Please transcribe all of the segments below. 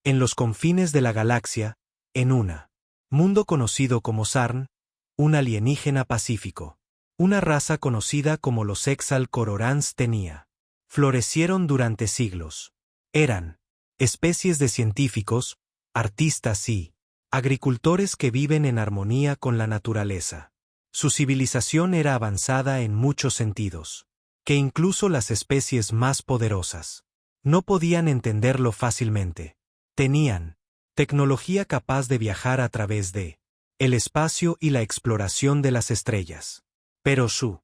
En los confines de la galaxia, en mundo conocido como Sarn, un alienígena pacífico. Una raza conocida como los Exal-Cororans tenía. Florecieron durante siglos. Eran especies de científicos, artistas y agricultores que viven en armonía con la naturaleza. Su civilización era avanzada en muchos sentidos, que incluso las especies más poderosas no podían entenderlo fácilmente. Tenían tecnología capaz de viajar a través de el espacio y la exploración de las estrellas. Pero su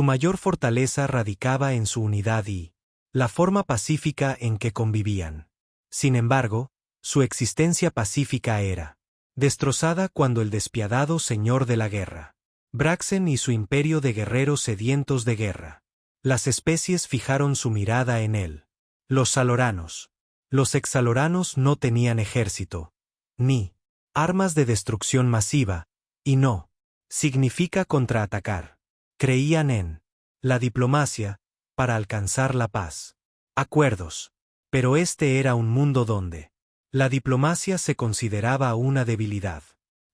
mayor fortaleza radicaba en su unidad y la forma pacífica en que convivían. Sin embargo, su existencia pacífica era destrozada cuando el despiadado señor de la guerra, Braxen y su imperio de guerreros sedientos de guerra. Las especies fijaron su mirada en él. Los Saloranos. Los Exaloranos no tenían ejército, ni armas de destrucción masiva, y no significa contraatacar. Creían en la diplomacia para alcanzar la paz. Acuerdos. Pero este era un mundo donde la diplomacia se consideraba una debilidad.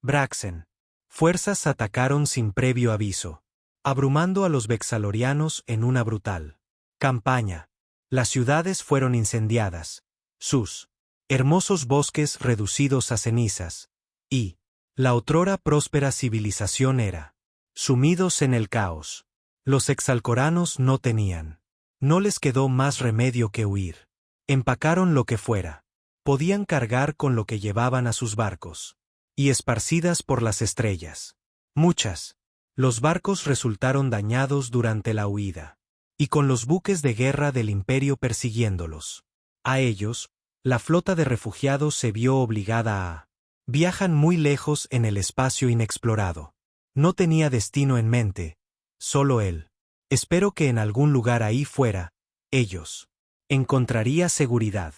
Braxen. Fuerzas atacaron sin previo aviso, abrumando a los vexalorianos en una brutal campaña. Las ciudades fueron incendiadas, sus hermosos bosques reducidos a cenizas, y la otrora próspera civilización era sumidos en el caos. Los exalcoranos no les quedó más remedio que huir. Empacaron lo que fuera. Podían cargar con lo que llevaban a sus barcos. Y esparcidas por las estrellas. Los barcos resultaron dañados durante la huida. Y con los buques de guerra del imperio persiguiéndolos. A ellos, la flota de refugiados se vio obligada a viajan muy lejos en el espacio inexplorado. No tenía destino en mente, solo él. Espero que en algún lugar ahí fuera, ellos encontraría seguridad.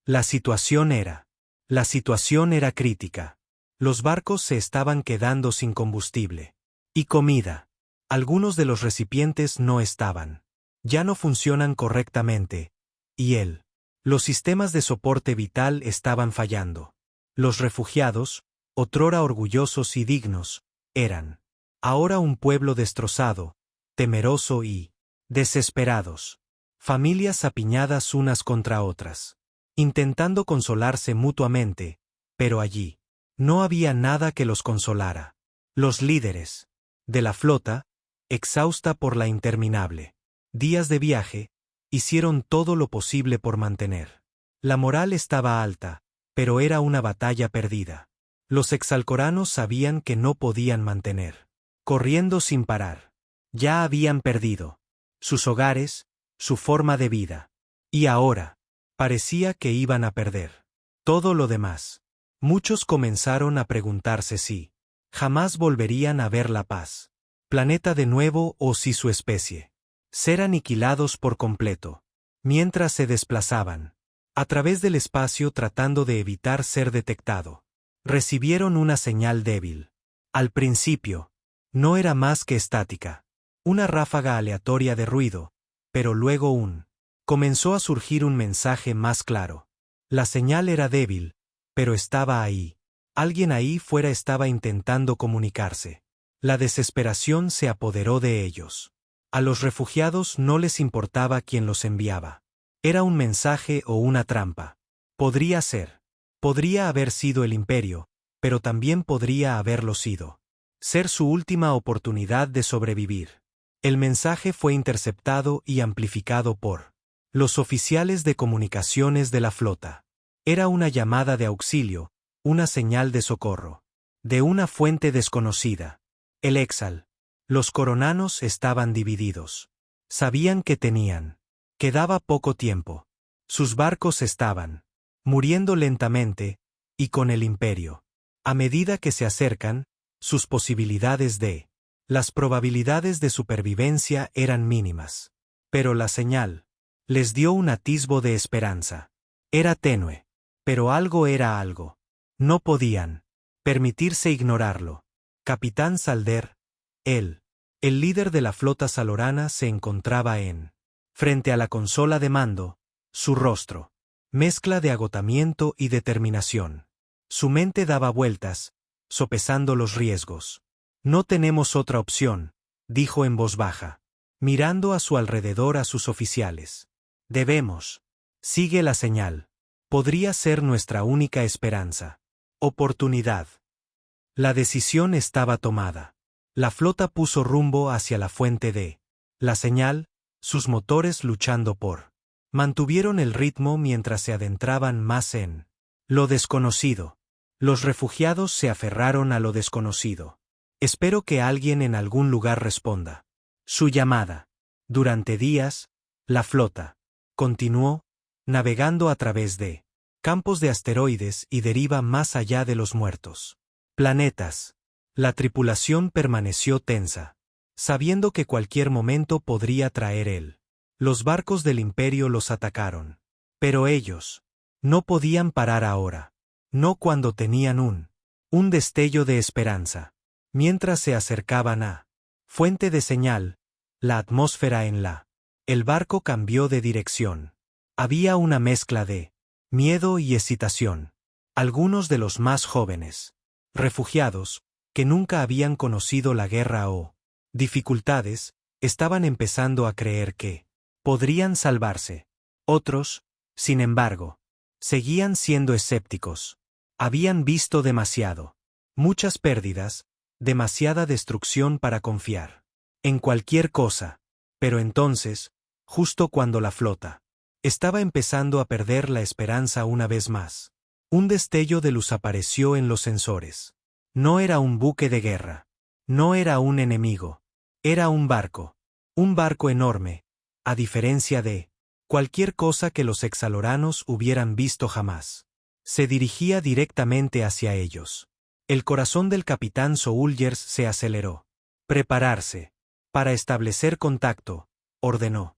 La situación era crítica. Los barcos se estaban quedando sin combustible. Y comida. Algunos de los recipientes no estaban. Ya no funcionan correctamente. Y los sistemas de soporte vital estaban fallando. Los refugiados, otrora orgullosos y dignos, eran ahora un pueblo destrozado, temeroso y desesperados. Familias apiñadas unas contra otras, intentando consolarse mutuamente, pero allí no había nada que los consolara. Los líderes de la flota, exhausta por la interminable días de viaje, hicieron todo lo posible por mantener. La moral estaba alta, pero era una batalla perdida. Los exalcoranos sabían que no podían mantener corriendo sin parar. Ya habían perdido sus hogares, su forma de vida. Y ahora, parecía que iban a perder todo lo demás. Muchos comenzaron a preguntarse si jamás volverían a ver la paz, planeta de nuevo o si su especie ser aniquilados por completo. Mientras se desplazaban a través del espacio tratando de evitar ser detectado, recibieron una señal débil. Al principio, no era más que estática, una ráfaga aleatoria de ruido, pero luego comenzó a surgir un mensaje más claro. La señal era débil, pero estaba ahí. Alguien ahí fuera estaba intentando comunicarse. La desesperación se apoderó de ellos. A los refugiados no les importaba quién los enviaba. Era un mensaje o una trampa. Podría haber sido el imperio, pero también podría haberlo sido. Ser su última oportunidad de sobrevivir. El mensaje fue interceptado y amplificado por los oficiales de comunicaciones de la flota. Era una llamada de auxilio, una señal de socorro. De una fuente desconocida. El Exal. Los coronanos estaban divididos. Sabían que quedaba poco tiempo. Sus barcos estaban muriendo lentamente, y con el imperio. A medida que se acercan, las probabilidades de supervivencia eran mínimas. Pero la señal les dio un atisbo de esperanza. Era tenue, pero algo era algo. No podían permitirse ignorarlo. Capitán Salder, el líder de la flota salorana, se encontraba frente a la consola de mando, su rostro Mezcla de agotamiento y determinación. Su mente daba vueltas, sopesando los riesgos. No tenemos otra opción, dijo en voz baja, mirando a su alrededor a sus oficiales. Debemos. Sigue la señal. Podría ser nuestra única esperanza. Oportunidad. La decisión estaba tomada. La flota puso rumbo hacia la fuente de la señal, sus motores luchando por. Mantuvieron el ritmo mientras se adentraban más en lo desconocido. Los refugiados se aferraron a lo desconocido. Espero que alguien en algún lugar responda. Su llamada. Durante días, la flota continuó, navegando a través de campos de asteroides y deriva más allá de los muertos. Planetas. La tripulación permaneció tensa, sabiendo que cualquier momento podría traer él. Los barcos del Imperio los atacaron. Pero ellos no podían parar ahora. No cuando tenían un destello de esperanza. Mientras se acercaban a fuente de señal, la atmósfera en el barco cambió de dirección. Había una mezcla de miedo y excitación. Algunos de los más jóvenes, refugiados, que nunca habían conocido la guerra o dificultades, estaban empezando a creer que podrían salvarse. Otros, sin embargo, seguían siendo escépticos. Habían visto demasiado. Muchas pérdidas, demasiada destrucción para confiar en cualquier cosa. Pero entonces, justo cuando la flota estaba empezando a perder la esperanza una vez más, un destello de luz apareció en los sensores. No era un buque de guerra. No era un enemigo. Era un barco. Un barco enorme, a diferencia de cualquier cosa que los exaloranos hubieran visto jamás. Se dirigía directamente hacia ellos. El corazón del capitán Soulgers se aceleró. Prepararse. Para establecer contacto, ordenó.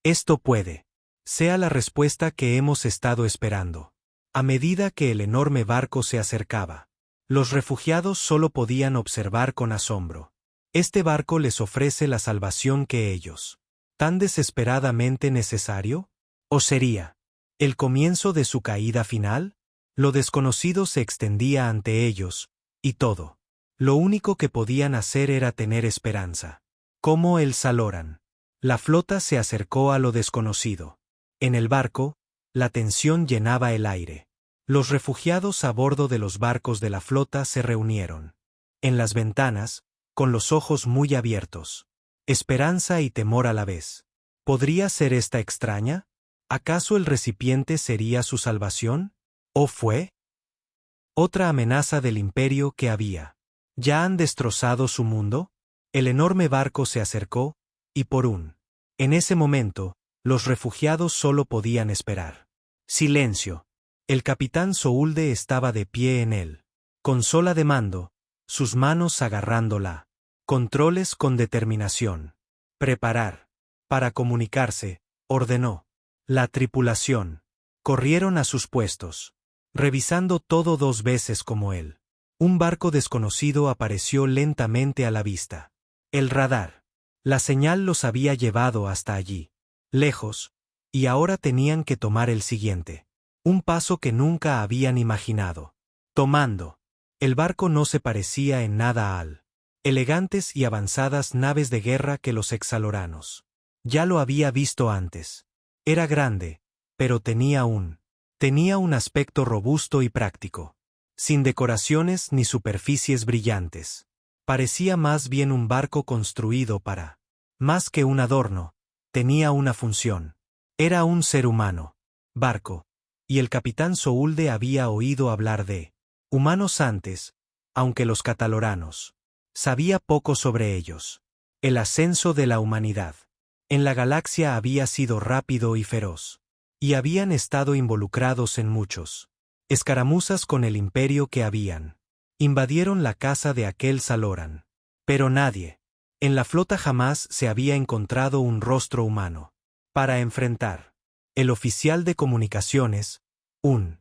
Esto puede. Sea la respuesta que hemos estado esperando. A medida que el enorme barco se acercaba, los refugiados solo podían observar con asombro. Este barco les ofrece la salvación que ellos ¿tan desesperadamente necesario? ¿O sería el comienzo de su caída final? Lo desconocido se extendía ante ellos, y todo. Lo único que podían hacer era tener esperanza. Como el Saloran. La flota se acercó a lo desconocido. En el barco, la tensión llenaba el aire. Los refugiados a bordo de los barcos de la flota se reunieron. En las ventanas, con los ojos muy abiertos. Esperanza y temor a la vez. ¿Podría ser esta extraña? ¿Acaso el recipiente sería su salvación? ¿O fue otra amenaza del imperio que había? ¿Ya han destrozado su mundo? El enorme barco se acercó, y en ese momento, los refugiados solo podían esperar. Silencio. El capitán Soulde estaba de pie en él. Consola de mando, sus manos agarrándola. Controles con determinación. Preparar. Para comunicarse, ordenó. La tripulación. Corrieron a sus puestos. Revisando todo 2 veces como él. Un barco desconocido apareció lentamente a la vista. El radar. La señal los había llevado hasta allí. Lejos. Y ahora tenían que tomar el siguiente. Un paso que nunca habían imaginado. Tomando. El barco no se parecía en nada al elegantes y avanzadas naves de guerra que los exaloranos. Ya lo había visto antes. Era grande, pero tenía un aspecto robusto y práctico. Sin decoraciones ni superficies brillantes. Parecía más bien un barco construido para, más que un adorno, tenía una función. Era un ser humano. Barco. Y el capitán Soulde había oído hablar de humanos antes, aunque los cataloranos sabía poco sobre ellos. El ascenso de la humanidad en la galaxia había sido rápido y feroz. Y habían estado involucrados en muchos escaramuzas con el imperio que invadieron la casa de aquel Saloran. Pero nadie en la flota jamás se había encontrado un rostro humano para enfrentar. El oficial de comunicaciones, un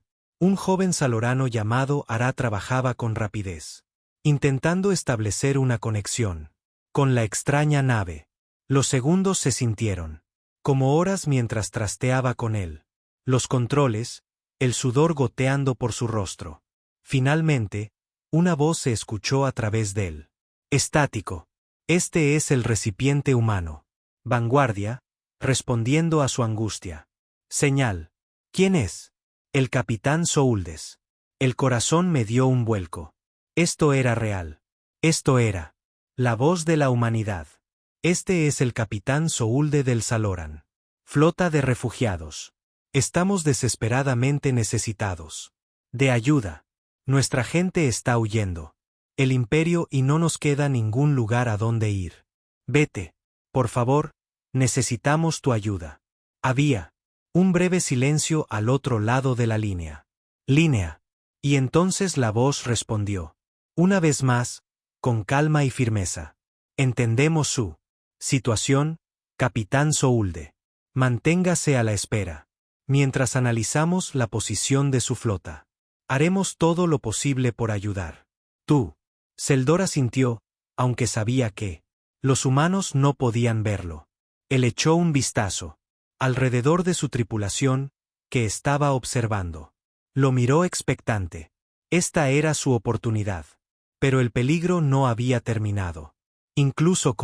joven salorano llamado Ara, trabajaba con rapidez, intentando establecer una conexión con la extraña nave. Los segundos se sintieron como horas mientras trasteaba con él. los controles, el sudor goteando por su rostro. Finalmente, una voz se escuchó a través de él. Estático. Este es el recipiente humano. Vanguardia, respondiendo a su angustia. Señal. ¿Quién es? El capitán Souldes. El corazón me dio un vuelco. Esto era real. Esto era la voz de la humanidad. Este es el capitán Soulde del Saloran. Flota de refugiados. Estamos desesperadamente necesitados de ayuda. Nuestra gente está huyendo. El imperio y no nos queda ningún lugar a donde ir. Vete. Por favor, necesitamos tu ayuda. Había un breve silencio al otro lado de la línea. Línea. Y entonces la voz respondió. Una vez más, con calma y firmeza. Entendemos su situación, capitán Soulde. Manténgase a la espera. Mientras analizamos la posición de su flota. Haremos todo lo posible por ayudar. Tú. Seldor asintió, aunque sabía que los humanos no podían verlo. Él echó un vistazo alrededor de su tripulación, que estaba observando. Lo miró expectante. Esta era su oportunidad. Pero el peligro no había terminado. Incluso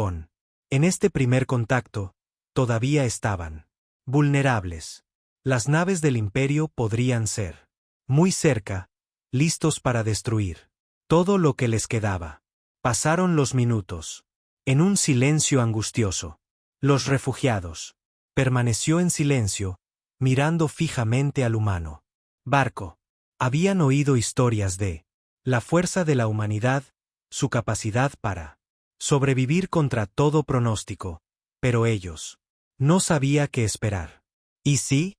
en este primer contacto, todavía estaban vulnerables. Las naves del imperio podrían ser muy cerca, listos para destruir todo lo que les quedaba. Pasaron los minutos. En un silencio angustioso. Los refugiados. Permaneció en silencio, mirando fijamente al humano. Barco. Habían oído historias de la fuerza de la humanidad, su capacidad para sobrevivir contra todo pronóstico, pero ellos no sabían qué esperar. ¿Y sí?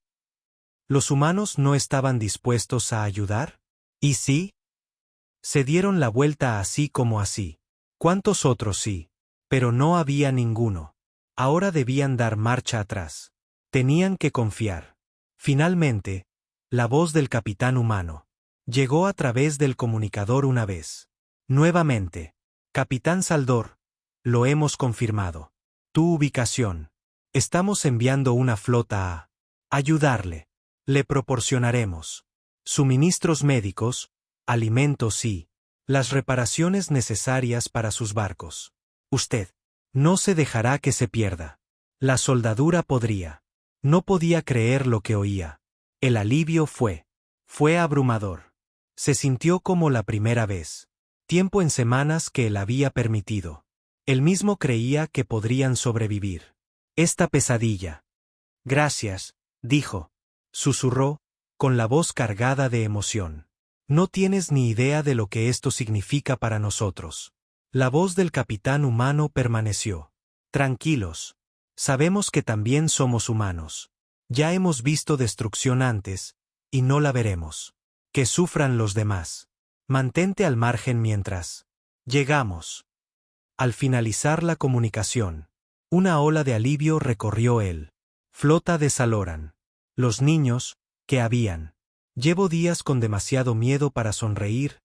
¿Los humanos no estaban dispuestos a ayudar? ¿Y sí? Se dieron la vuelta así como así. ¿Cuántos otros sí? Pero no había ninguno. Ahora debían dar marcha atrás. Tenían que confiar. Finalmente, la voz del capitán humano llegó a través del comunicador una vez. Nuevamente. Capitán Saldor, lo hemos confirmado. Tu ubicación. Estamos enviando una flota a ayudarle. Le proporcionaremos suministros médicos, alimentos y las reparaciones necesarias para sus barcos. Usted no se dejará que se pierda. La soldadura no podía creer lo que oía. El alivio fue abrumador. Se sintió como la primera vez. Tiempo en semanas que él había permitido. Él mismo creía que podrían sobrevivir esta pesadilla. Gracias, dijo. Susurró, con la voz cargada de emoción. No tienes ni idea de lo que esto significa para nosotros. La voz del capitán humano permaneció. Tranquilos. Sabemos que también somos humanos. Ya hemos visto destrucción antes, y no la veremos. Que sufran los demás. Mantente al margen mientras llegamos. Al finalizar la comunicación, una ola de alivio recorrió él. Flota de Saloran. Los niños, que habían. Llevo días con demasiado miedo para sonreír.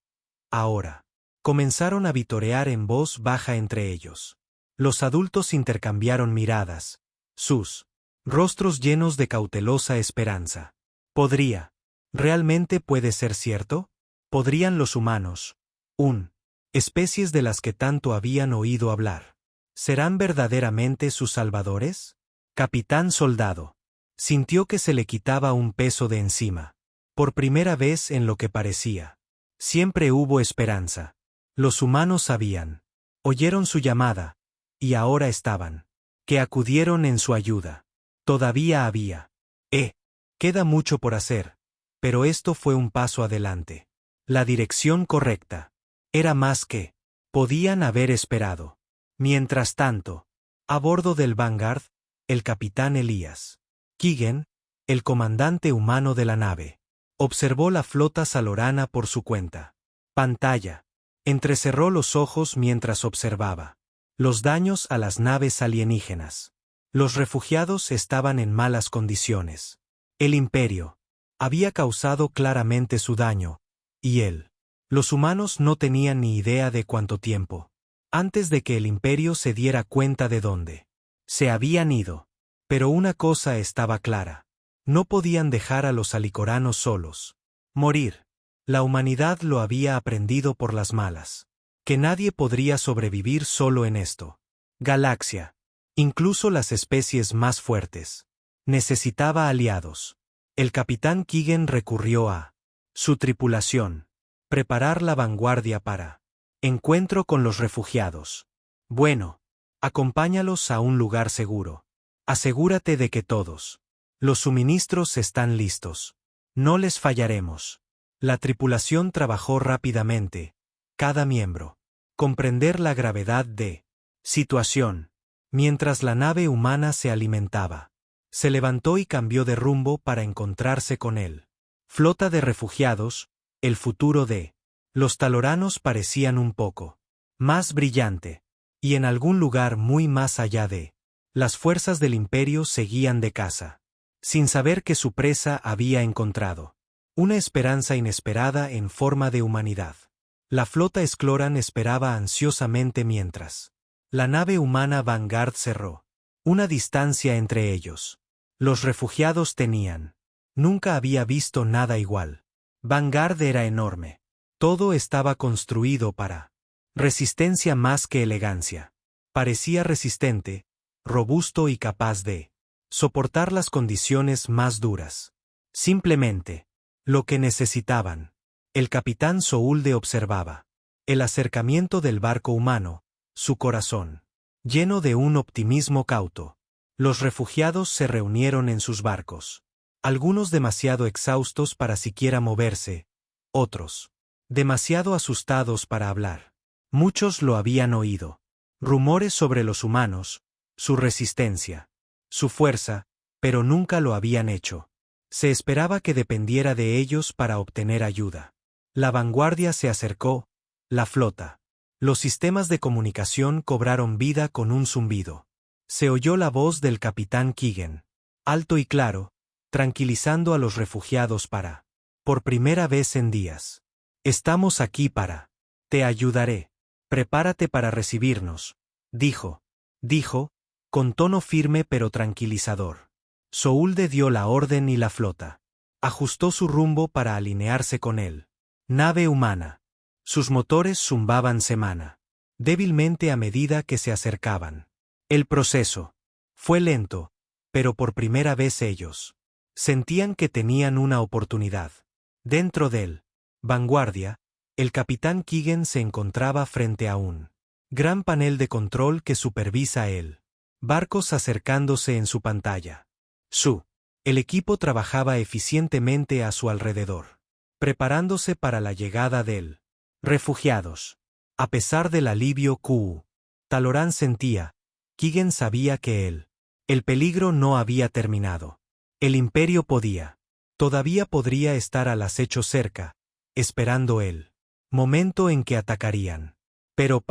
Ahora. Comenzaron a vitorear en voz baja entre ellos. Los adultos intercambiaron miradas. Sus rostros llenos de cautelosa esperanza. ¿Podría? ¿Realmente puede ser cierto? ¿Podrían los humanos? Especies de las que tanto habían oído hablar. ¿Serán verdaderamente sus salvadores? Capitán Soldado. Sintió que se le quitaba un peso de encima. Por primera vez en lo que parecía. Siempre hubo esperanza. Los humanos sabían. Oyeron su llamada. Y ahora estaban. Que acudieron en su ayuda. Todavía había. Queda mucho por hacer. Pero esto fue un paso adelante. La dirección correcta. Era más que podían haber esperado. Mientras tanto, a bordo del Vanguard, el capitán Elías Keegan, el comandante humano de la nave, observó la flota salorana por su cuenta. Pantalla. Entrecerró los ojos mientras observaba los daños a las naves alienígenas. Los refugiados estaban en malas condiciones. El imperio había causado claramente su daño, y los humanos no tenían ni idea de cuánto tiempo. Antes de que el imperio se diera cuenta de dónde se habían ido. Pero una cosa estaba clara. No podían dejar a los alicoranos solos. Morir. La humanidad lo había aprendido por las malas. Que nadie podría sobrevivir solo en esto. Galaxia. Incluso las especies más fuertes. Necesitaba aliados. El capitán Keegan recurrió a su tripulación. Preparar la vanguardia para encuentro con los refugiados. Bueno, acompáñalos a un lugar seguro. Asegúrate de que todos los suministros están listos. No les fallaremos. La tripulación trabajó rápidamente. Cada miembro. Comprender la gravedad de situación. Mientras la nave humana se alimentaba. Se levantó y cambió de rumbo para encontrarse con él. Flota de refugiados, el futuro de los taloranos parecían un poco más brillante, y en algún lugar muy más allá de las fuerzas del imperio seguían de caza, sin saber que su presa había encontrado una esperanza inesperada en forma de humanidad. La flota Escloran esperaba ansiosamente mientras la nave humana Vanguard cerró una distancia entre ellos. Los refugiados tenían. Nunca había visto nada igual. Vanguard era enorme. Todo estaba construido para resistencia más que elegancia. Parecía resistente, robusto y capaz de soportar las condiciones más duras. Simplemente, lo que necesitaban. El capitán Soulde observaba el acercamiento del barco humano, su corazón lleno de un optimismo cauto. Los refugiados se reunieron en sus barcos. Algunos demasiado exhaustos para siquiera moverse, otros demasiado asustados para hablar. Muchos lo habían oído. Rumores sobre los humanos, su resistencia, su fuerza, pero nunca lo habían hecho. Se esperaba que dependiera de ellos para obtener ayuda. La vanguardia se acercó, la flota. Los sistemas de comunicación cobraron vida con un zumbido. Se oyó la voz del capitán Keegan, alto y claro, tranquilizando a los refugiados por primera vez en días. Estamos aquí para. Te ayudaré. Prepárate para recibirnos, dijo, con tono firme pero tranquilizador. Soulde dio la orden y la flota ajustó su rumbo para alinearse con él. Nave humana. Sus motores zumbaban débilmente a medida que se acercaban. El proceso fue lento, pero por primera vez ellos sentían que tenían una oportunidad. Dentro del Vanguardia, el capitán Keegan se encontraba frente a un gran panel de control que supervisa el barcos acercándose en su pantalla. El equipo trabajaba eficientemente a su alrededor, preparándose para la llegada del refugiados. A pesar del alivio que Talorán sentía, Keegan sabía que el peligro no había terminado. El imperio todavía podría estar al acecho cerca, esperando el momento en que atacarían. Pero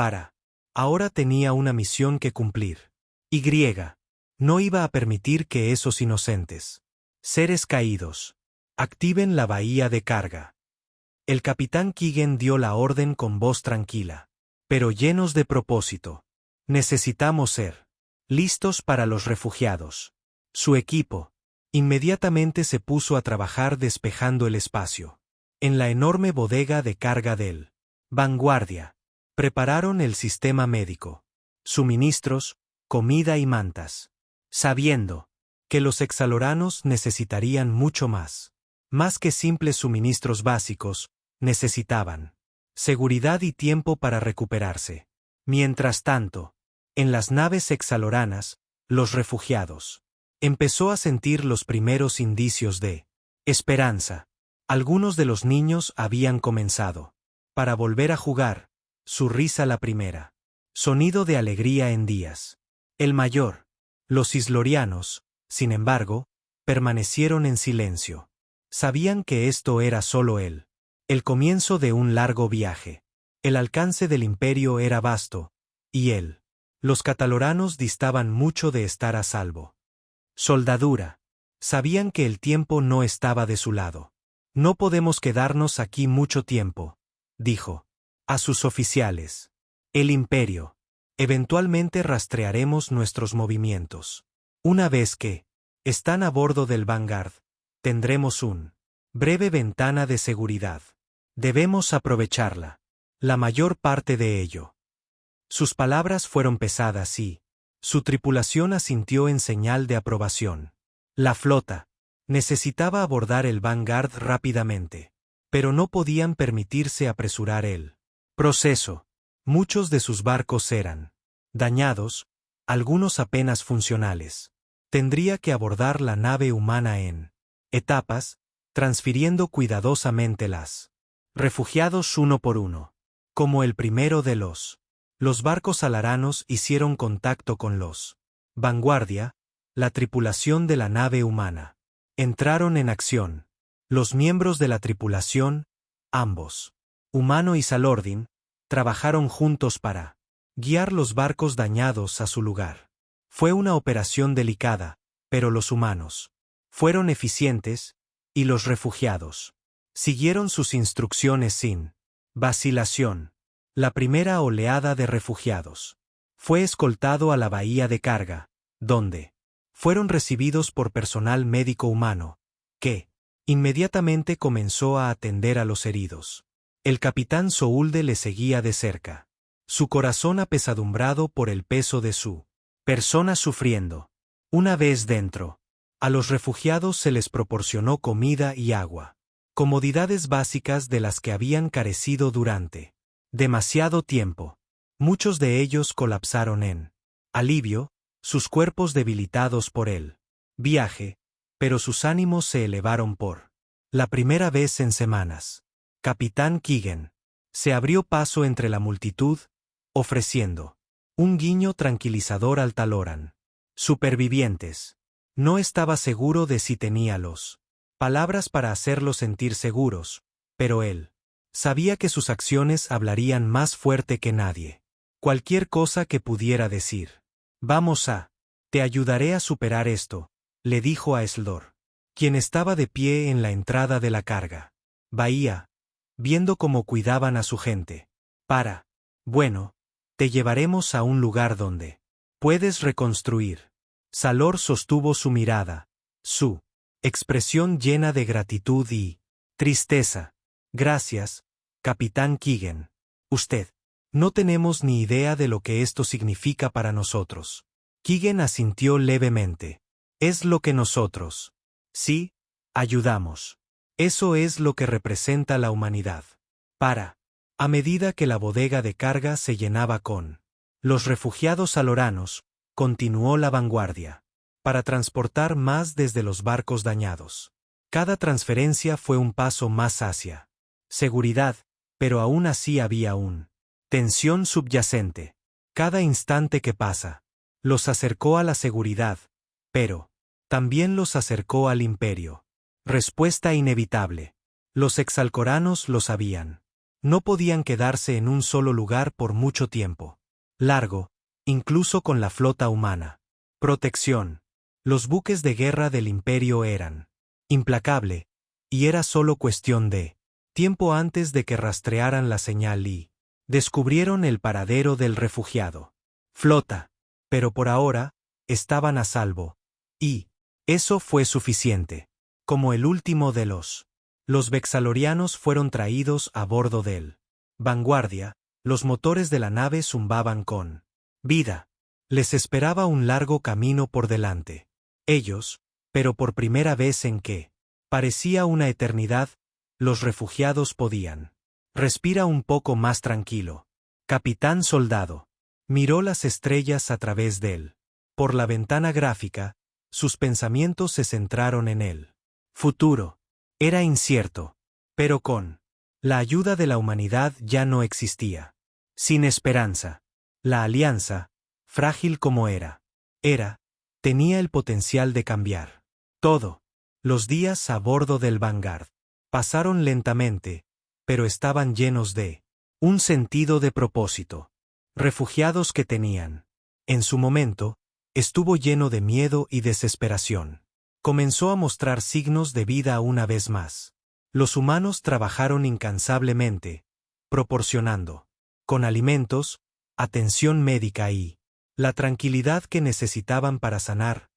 ahora tenía una misión que cumplir. No iba a permitir que esos inocentes seres caídos activen la bahía de carga. El capitán Keegan dio la orden con voz tranquila, pero llenos de propósito. Necesitamos ser listos para los refugiados. Su equipo inmediatamente se puso a trabajar despejando el espacio. En la enorme bodega de carga del Vanguardia, prepararon el sistema médico, suministros, comida y mantas, sabiendo que los exaloranos necesitarían mucho más. Más que simples suministros básicos, necesitaban seguridad y tiempo para recuperarse. Mientras tanto, en las naves exaloranas, los refugiados empezó a sentir los primeros indicios de esperanza. Algunos de los niños habían comenzado para volver a jugar, su risa la primera. Sonido de alegría en días. El mayor. Los islorianos, sin embargo, permanecieron en silencio. Sabían que esto era solo el comienzo de un largo viaje. El alcance del imperio era vasto, y los cataloranos distaban mucho de estar a salvo. Soldadura. Sabían que el tiempo no estaba de su lado. No podemos quedarnos aquí mucho tiempo, dijo a sus oficiales. El imperio. Eventualmente rastrearemos nuestros movimientos. Una vez que están a bordo del Vanguard, tendremos un breve ventana de seguridad. Debemos aprovecharla. La mayor parte de ello. Sus palabras fueron pesadas y su tripulación asintió en señal de aprobación. La flota necesitaba abordar el Vanguard rápidamente, pero no podían permitirse apresurar el proceso. Muchos de sus barcos eran dañados, algunos apenas funcionales. Tendría que abordar la nave humana en etapas, transfiriendo cuidadosamente las refugiados uno por uno. Como el primero de los barcos alaranos hicieron contacto con los Vanguardia, la tripulación de la nave humana. Entraron en acción. Los miembros de la tripulación, ambos, Humano y Salordin, trabajaron juntos para guiar los barcos dañados a su lugar. Fue una operación delicada, pero los humanos fueron eficientes, y los refugiados siguieron sus instrucciones sin vacilación. La primera oleada de refugiados fue escoltado a la bahía de carga, donde fueron recibidos por personal médico humano, que inmediatamente comenzó a atender a los heridos. El capitán Soulde le seguía de cerca, su corazón apesadumbrado por el peso de su persona sufriendo. Una vez dentro, a los refugiados se les proporcionó comida y agua, comodidades básicas de las que habían carecido durante demasiado tiempo. Muchos de ellos colapsaron en alivio, sus cuerpos debilitados por el viaje, pero sus ánimos se elevaron por la primera vez en semanas. Capitán Keegan se abrió paso entre la multitud, ofreciendo un guiño tranquilizador al Taloran. Supervivientes. No estaba seguro de si tenía los palabras para hacerlos sentir seguros, pero él sabía que sus acciones hablarían más fuerte que nadie. Cualquier cosa que pudiera decir. Te ayudaré a superar esto, le dijo a Eldor, quien estaba de pie en la entrada de la carga. Bahía, viendo cómo cuidaban a su gente. Bueno, te llevaremos a un lugar donde puedes reconstruir. Salor sostuvo su mirada, su expresión llena de gratitud y tristeza. Gracias, Capitán Keegan. Usted. No tenemos ni idea de lo que esto significa para nosotros. Keegan asintió levemente. Es lo que nosotros. Sí, ayudamos. Eso es lo que representa la humanidad. A medida que la bodega de carga se llenaba con los refugiados aloranos, continuó la vanguardia. Para transportar más desde los barcos dañados. Cada transferencia fue un paso más hacia seguridad, pero aún así había tensión subyacente. Cada instante que pasa los acercó a la seguridad, pero también los acercó al imperio. Respuesta inevitable. Los exalcoranos lo sabían. No podían quedarse en un solo lugar por mucho tiempo. Largo, incluso con la flota humana. Protección. Los buques de guerra del imperio eran implacable, y era solo cuestión de tiempo antes de que rastrearan la señal y descubrieron el paradero del refugiado. Flota. Pero por ahora, estaban a salvo. Y eso fue suficiente. Como el último de los vexalorianos fueron traídos a bordo del Vanguardia, los motores de la nave zumbaban con vida. Les esperaba un largo camino por delante. Ellos, pero por primera vez en que parecía una eternidad, los refugiados podían respira un poco más tranquilo. Capitán Soldado miró las estrellas a través de él. Por la ventana gráfica, sus pensamientos se centraron en el futuro. Era incierto, pero con la ayuda de la humanidad ya no existía. Sin esperanza. La alianza, frágil como tenía el potencial de cambiar todo. Los días a bordo del Vanguard pasaron lentamente, pero estaban llenos de un sentido de propósito. Refugiados que tenían. En su momento, estuvo lleno de miedo y desesperación. Comenzó a mostrar signos de vida una vez más. Los humanos trabajaron incansablemente, proporcionando, con alimentos, atención médica y la tranquilidad que necesitaban para sanar,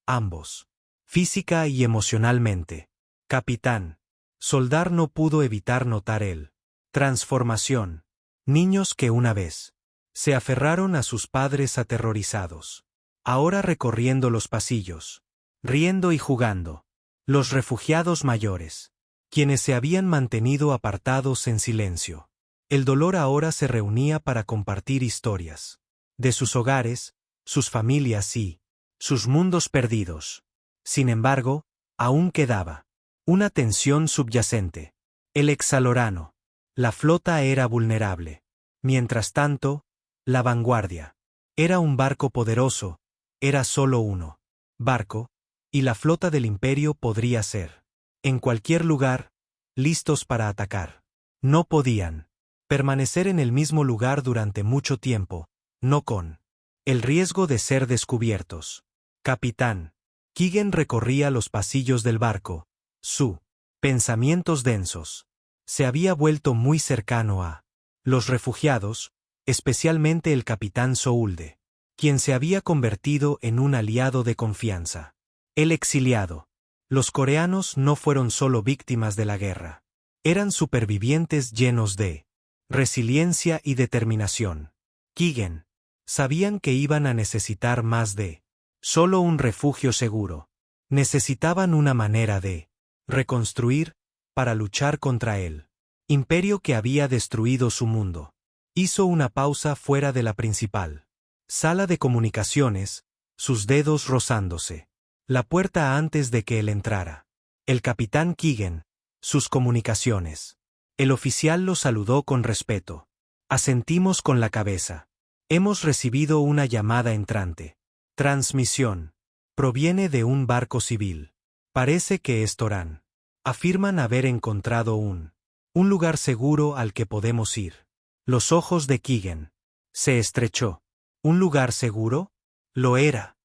ambos, física y emocionalmente. Capitán. Soldar no pudo evitar notar el transformación. Niños que una vez se aferraron a sus padres aterrorizados. Ahora recorriendo los pasillos, riendo y jugando. Los refugiados mayores, quienes se habían mantenido apartados en silencio. El dolor ahora se reunía para compartir historias. De sus hogares, sus familias y sus mundos perdidos. Sin embargo, aún quedaba una tensión subyacente. El exalorano. La flota era vulnerable. Mientras tanto, la vanguardia. Era un barco poderoso, era solo uno. Barco, y la flota del imperio podría ser. En cualquier lugar, listos para atacar. No podían permanecer en el mismo lugar durante mucho tiempo, no con el riesgo de ser descubiertos. Capitán. Keegan recorría los pasillos del barco. Su pensamientos densos. Se había vuelto muy cercano a los refugiados, especialmente el capitán Soulde, quien se había convertido en un aliado de confianza. El exiliado. Los coreanos no fueron solo víctimas de la guerra. Eran supervivientes llenos de resiliencia y determinación. Keegan. Sabían que iban a necesitar más de solo un refugio seguro. Necesitaban una manera de reconstruir para luchar contra el imperio que había destruido su mundo. Hizo una pausa fuera de la principal sala de comunicaciones, sus dedos rozándose. La puerta antes de que él entrara. El capitán Keegan. Sus comunicaciones. El oficial lo saludó con respeto. Asentimos con la cabeza. Hemos recibido una llamada entrante. Transmisión. Proviene de un barco civil. Parece que es Torán. Afirman haber encontrado un lugar seguro al que podemos ir. Los ojos de Keegan se estrechó. ¿Un lugar seguro? Lo era.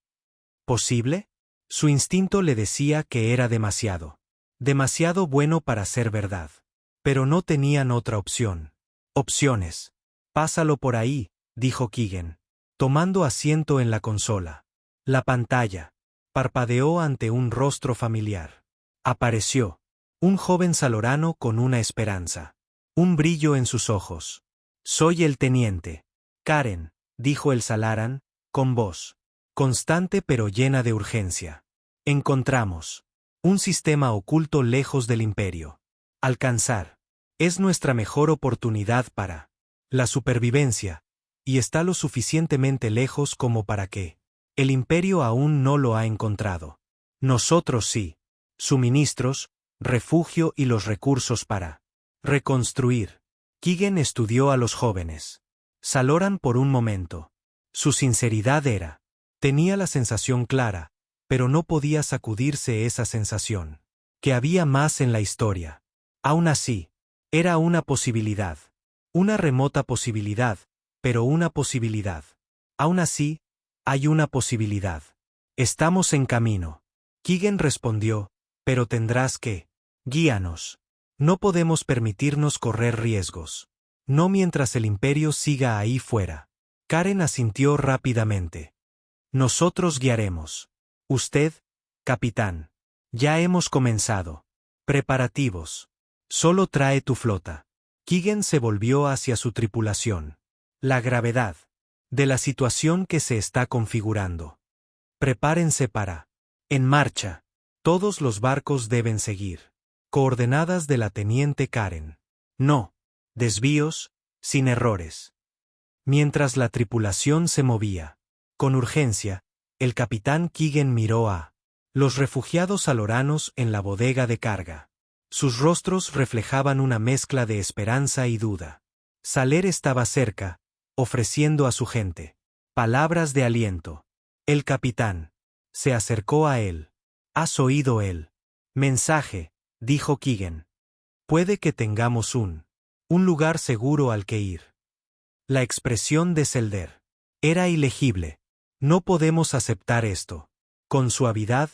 ¿Posible? Su instinto le decía que era demasiado bueno para ser verdad. Pero no tenían otra opción. Opciones. Pásalo por ahí, dijo Keegan, tomando asiento en la consola. La pantalla parpadeó ante un rostro familiar. Apareció un joven salorano con una esperanza, un brillo en sus ojos. Soy el teniente Karen, dijo el Salaran, con voz constante pero llena de urgencia. Encontramos un sistema oculto lejos del imperio. Alcanzar. Es nuestra mejor oportunidad para la supervivencia, y está lo suficientemente lejos como para que el imperio aún no lo ha encontrado. Nosotros sí. Suministros, refugio y los recursos para reconstruir. Keegan estudió a los jóvenes. Saloran por un momento. Su sinceridad era. Tenía la sensación clara, pero no podía sacudirse esa sensación. Que había más en la historia. Aún así, era una posibilidad. Una remota posibilidad, pero una posibilidad. Aún así, hay una posibilidad. Estamos en camino. Keegan respondió, pero tendrás que guíanos. No podemos permitirnos correr riesgos. No mientras el imperio siga ahí fuera. Karen asintió rápidamente. Nosotros guiaremos. Usted, capitán. Ya hemos comenzado. Preparativos. Solo trae tu flota. Keegan se volvió hacia su tripulación. La gravedad de la situación que se está configurando. Prepárense para. En marcha. Todos los barcos deben seguir. Coordenadas de la teniente Karen. No. Desvíos, sin errores. Mientras la tripulación se movía. Con urgencia, el capitán Keegan miró a los refugiados saloranos en la bodega de carga. Sus rostros reflejaban una mezcla de esperanza y duda. Saler estaba cerca, ofreciendo a su gente palabras de aliento. El capitán se acercó a él. ¿Has oído el mensaje?, dijo Keegan. Puede que tengamos un lugar seguro al que ir. La expresión de Selder era ilegible. No podemos aceptar esto. Con suavidad,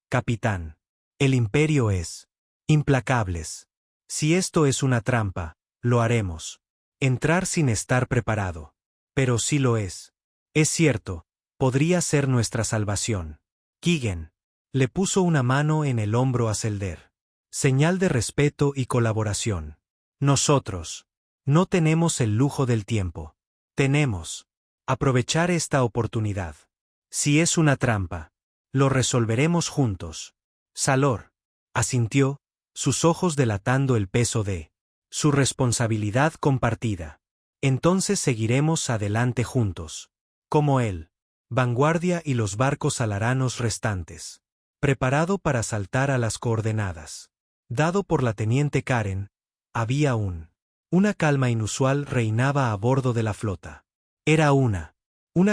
capitán. El imperio es implacables. Si esto es una trampa, lo haremos. Entrar sin estar preparado. Pero si lo es. Es cierto, podría ser nuestra salvación. Keegan le puso una mano en el hombro a Selder. Señal de respeto y colaboración. Nosotros no tenemos el lujo del tiempo. Tenemos aprovechar esta oportunidad. Si es una trampa, lo resolveremos juntos. Salor asintió, sus ojos delatando el peso de su responsabilidad compartida. Entonces seguiremos adelante juntos. Como él. Vanguardia y los barcos alaranos restantes. Preparado para saltar a las coordenadas. Dado por la teniente Karen, había una calma inusual reinaba a bordo de la flota. Era una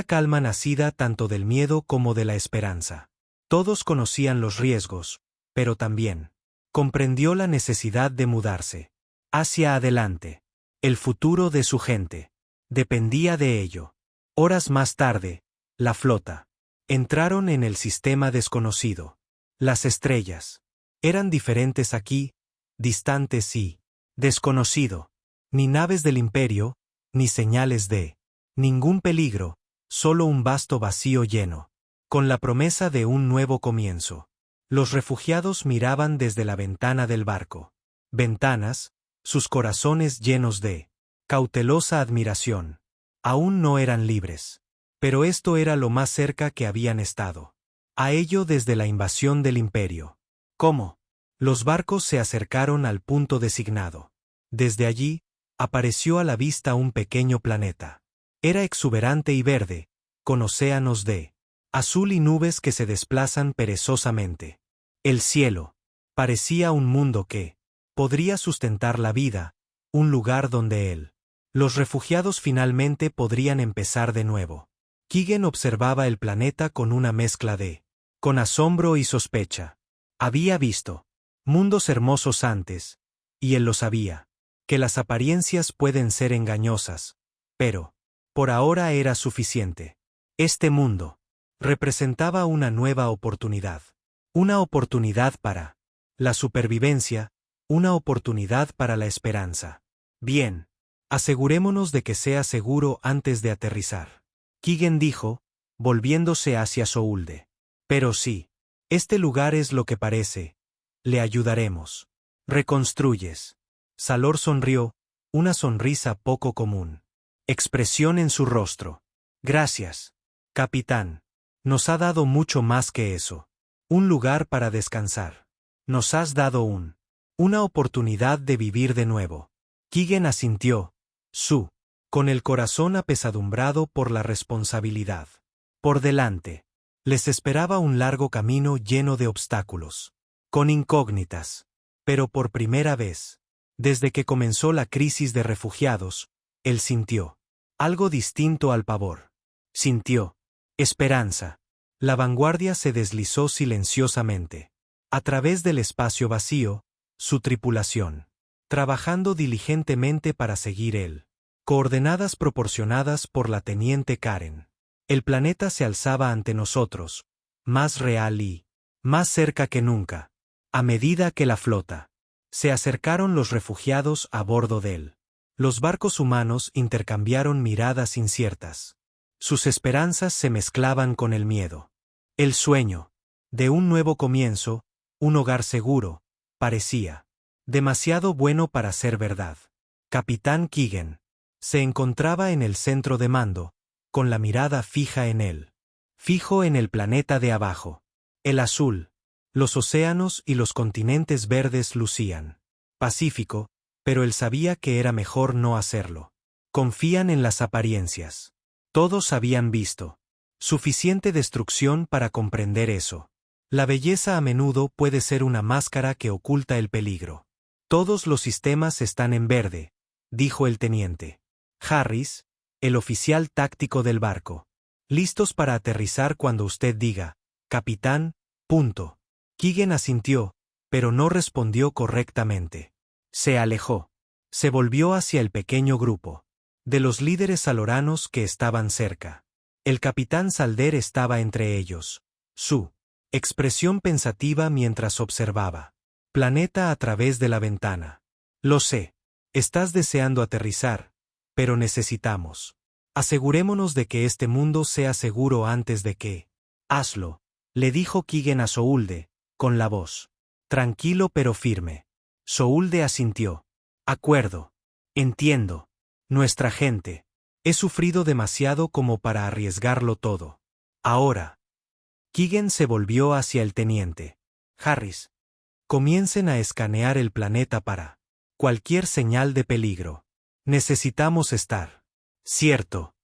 calma nacida tanto del miedo como de la esperanza. Todos conocían los riesgos, pero también comprendió la necesidad de mudarse hacia adelante. El futuro de su gente dependía de ello. Horas más tarde, la flota entraron en el sistema desconocido. Las estrellas eran diferentes aquí, distantes y desconocido. Ni naves del imperio, ni señales de ningún peligro, solo un vasto vacío lleno, con la promesa de un nuevo comienzo. Los refugiados miraban desde la ventana del barco. Ventanas, sus corazones llenos de cautelosa admiración. Aún no eran libres. Pero esto era lo más cerca que habían estado. A ello desde la invasión del imperio. ¿Cómo? Los barcos se acercaron al punto designado. Desde allí, apareció a la vista un pequeño planeta. Era exuberante y verde, con océanos de azul y nubes que se desplazan perezosamente. El cielo parecía un mundo que podría sustentar la vida, un lugar donde los refugiados finalmente podrían empezar de nuevo. Keegan observaba el planeta con una mezcla con asombro y sospecha. Había visto mundos hermosos antes, y él lo sabía, que las apariencias pueden ser engañosas, pero por ahora era suficiente. Este mundo representaba una nueva oportunidad. Una oportunidad para la supervivencia, una oportunidad para la esperanza. Bien, asegurémonos de que sea seguro antes de aterrizar. Keegan dijo, volviéndose hacia Soulde. Pero sí, este lugar es lo que parece. Le ayudaremos. Reconstruyes. Salor sonrió, una sonrisa poco común. Expresión en su rostro. Gracias, capitán. Nos ha dado mucho más que eso. Un lugar para descansar. Nos has dado una oportunidad de vivir de nuevo. Keegan asintió, con el corazón apesadumbrado por la responsabilidad. Por delante, les esperaba un largo camino lleno de obstáculos, con incógnitas. Pero por primera vez, desde que comenzó la crisis de refugiados, él sintió algo distinto al pavor. Sintió esperanza. La vanguardia se deslizó silenciosamente. A través del espacio vacío, su tripulación, trabajando diligentemente para seguir coordenadas proporcionadas por la teniente Karen. El planeta se alzaba ante nosotros, más real y más cerca que nunca. A medida que la flota se acercaron los refugiados a bordo de él. Los barcos humanos intercambiaron miradas inciertas. Sus esperanzas se mezclaban con el miedo. El sueño de un nuevo comienzo, un hogar seguro, parecía demasiado bueno para ser verdad. Capitán Keegan se encontraba en el centro de mando, con la mirada fija en él. Fijo en el planeta de abajo. El azul, los océanos y los continentes verdes lucían pacífico, pero él sabía que era mejor no hacerlo. Confían en las apariencias. Todos habían visto suficiente destrucción para comprender eso. La belleza a menudo puede ser una máscara que oculta el peligro. Todos los sistemas están en verde, dijo el teniente Harris, el oficial táctico del barco. Listos para aterrizar cuando usted diga, capitán, punto. Keegan asintió, pero no respondió correctamente. Se alejó. Se volvió hacia el pequeño grupo de los líderes saloranos que estaban cerca. El capitán Salder estaba entre ellos. Su expresión pensativa mientras observaba planeta a través de la ventana. Lo sé. Estás deseando aterrizar, pero necesitamos. Asegurémonos de que este mundo sea seguro antes de que. Hazlo, le dijo Keegan a Soulde, con la voz Tranquilo pero firme. Soulde asintió. Acuerdo. Entiendo. Nuestra gente. He sufrido demasiado como para arriesgarlo todo. Ahora. Keegan se volvió hacia el teniente. Harris. Comiencen a escanear el planeta para cualquier señal de peligro. Necesitamos estar. Cierto.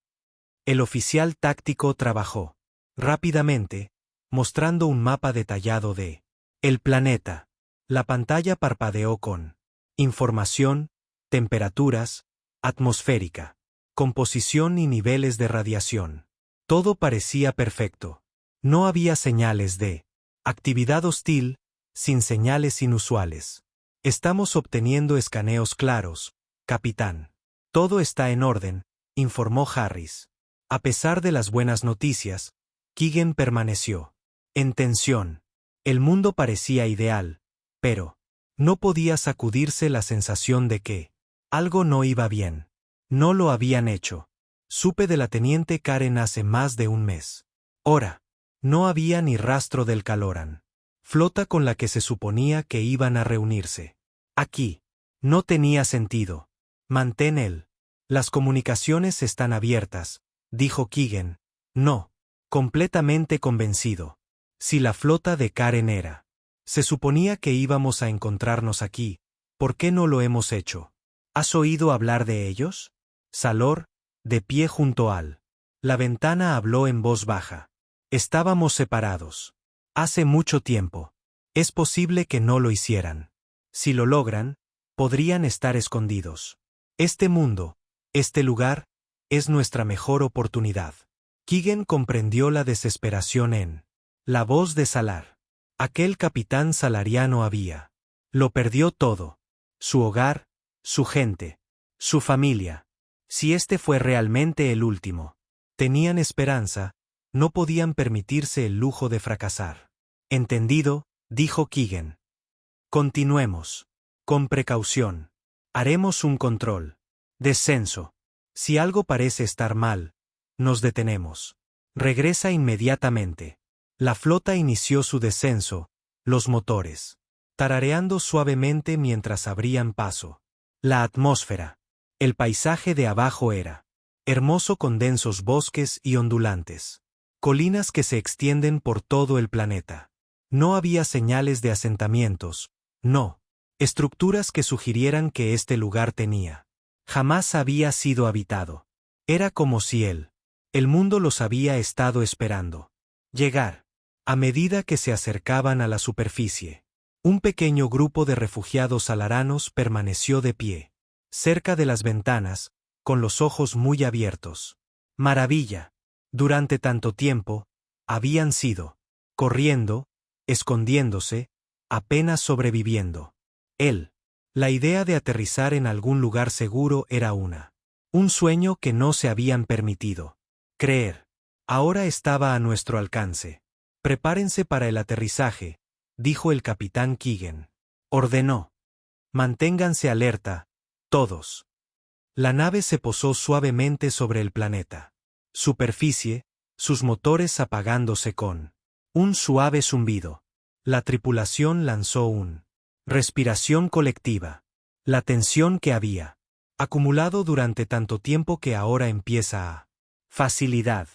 El oficial táctico trabajó rápidamente, mostrando un mapa detallado de el planeta. La pantalla parpadeó con información, temperaturas, atmosférica, composición y niveles de radiación. Todo parecía perfecto. No había señales de actividad hostil, sin señales inusuales. Estamos obteniendo escaneos claros, capitán. Todo está en orden, informó Harris. A pesar de las buenas noticias, Keegan permaneció en tensión. El mundo parecía ideal, pero no podía sacudirse la sensación de que algo no iba bien. No lo habían hecho. Supe de la teniente Karen hace más de un mes. Ahora, no había ni rastro del Caloran. Flota con la que se suponía que iban a reunirse. Aquí. No tenía sentido. Mantén él. Las comunicaciones están abiertas, dijo Keegan. No. Completamente convencido. Si la flota de Karen era. Se suponía que íbamos a encontrarnos aquí. ¿Por qué no lo hemos hecho? ¿Has oído hablar de ellos? Salor, de pie junto al la ventana, habló en voz baja. Estábamos separados. Hace mucho tiempo. Es posible que no lo hicieran. Si lo logran, podrían estar escondidos. Este mundo, este lugar, es nuestra mejor oportunidad. Keegan comprendió la desesperación en la voz de Salar. Aquel capitán salariano había. Lo perdió todo. Su hogar, su gente, su familia. Si este fue realmente el último. Tenían esperanza, no podían permitirse el lujo de fracasar. Entendido, dijo Keegan. Continuemos. Con precaución. Haremos un control. Descenso. Si algo parece estar mal, nos detenemos. Regresa inmediatamente. La flota inició su descenso, los motores tarareando suavemente mientras abrían paso. La atmósfera. El paisaje de abajo era hermoso, con densos bosques y ondulantes. Colinas que se extienden por todo el planeta. No había señales de asentamientos, no. Estructuras que sugirieran que este lugar tenía. Jamás había sido habitado. Era como si el mundo los había estado esperando llegar. A medida que se acercaban a la superficie, un pequeño grupo de refugiados salaranos permaneció de pie, cerca de las ventanas, con los ojos muy abiertos. Maravilla. Durante tanto tiempo, habían sido corriendo, escondiéndose, apenas sobreviviendo. La idea de aterrizar en algún lugar seguro era un sueño que no se habían permitido creer. Ahora estaba a nuestro alcance. Prepárense para el aterrizaje, dijo el capitán Keegan. Ordenó. Manténganse alerta, todos. La nave se posó suavemente sobre el planeta. Superficie, sus motores apagándose con un suave zumbido. La tripulación lanzó un respiración colectiva. La tensión que había acumulado durante tanto tiempo que ahora empieza a facilidad.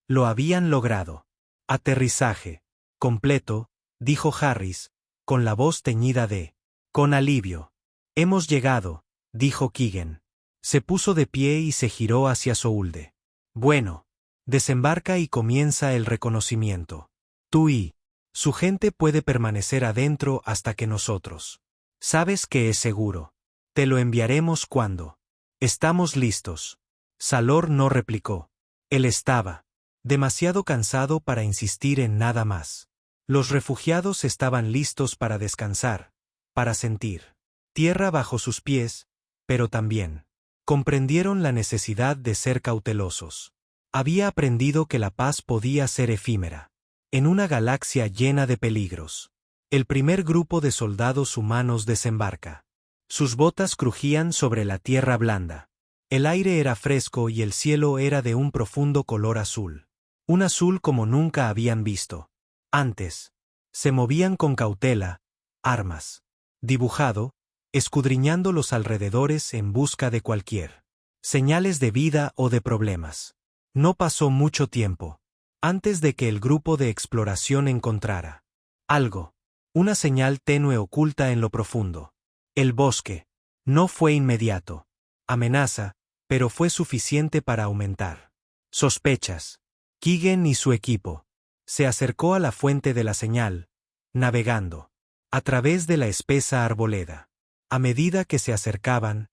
Lo habían logrado. Aterrizaje completo, dijo Harris, con la voz teñida de con alivio. Hemos llegado, dijo Keegan. Se puso de pie y se giró hacia Soulde. Bueno. Desembarca y comienza el reconocimiento. Tú y su gente puede permanecer adentro hasta que nosotros. Sabes que es seguro. Te lo enviaremos cuando estamos listos. Salor no replicó. Él estaba demasiado cansado para insistir en nada más. Los refugiados estaban listos para descansar, para sentir tierra bajo sus pies, pero también comprendieron la necesidad de ser cautelosos. Había aprendido que la paz podía ser efímera. En una galaxia llena de peligros. El primer grupo de soldados humanos desembarca. Sus botas crujían sobre la tierra blanda. El aire era fresco y el cielo era de un profundo color azul. Un azul como nunca habían visto antes. Se movían con cautela, armas. Dibujado, escudriñando los alrededores en busca de cualquier señales de vida o de problemas. No pasó mucho tiempo antes de que el grupo de exploración encontrara algo, una señal tenue oculta en lo profundo. El bosque. No fue inmediato. Amenaza, pero fue suficiente para aumentar sospechas. Keegan y su equipo se acercó a la fuente de la señal, navegando a través de la espesa arboleda. A medida que se acercaban,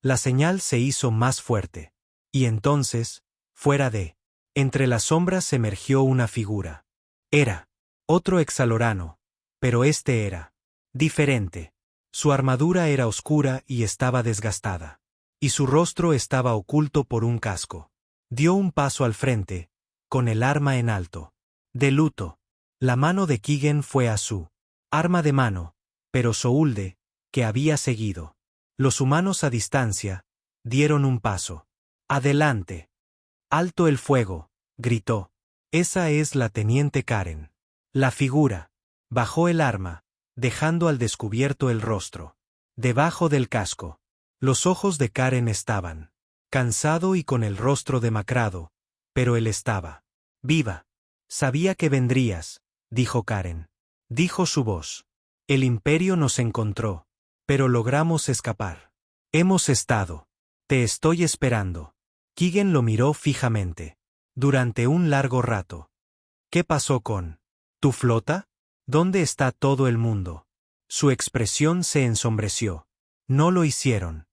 la señal se hizo más fuerte. Y entonces, entre las sombras emergió una figura. Era otro exalorano, pero este era diferente. Su armadura era oscura y estaba desgastada. Y su rostro estaba oculto por un casco. Dio un paso al frente, con el arma en alto. De luto. La mano de Keegan fue a su arma de mano, pero Soulde, que había seguido. Los humanos a distancia, dieron un paso. ¡Adelante! ¡Alto el fuego!, gritó. Esa es la teniente Karen. La figura bajó el arma, dejando al descubierto el rostro. Debajo del casco, los ojos de Karen estaban cansado y con el rostro demacrado, pero él estaba viva. Sabía que vendrías, dijo Karen. Dijo su voz. El imperio nos encontró, pero logramos escapar. Hemos estado. Te estoy esperando. Keegan lo miró fijamente. Durante un largo rato. ¿Qué pasó con tu flota? ¿Dónde está todo el mundo? Su expresión se ensombreció. No lo hicieron.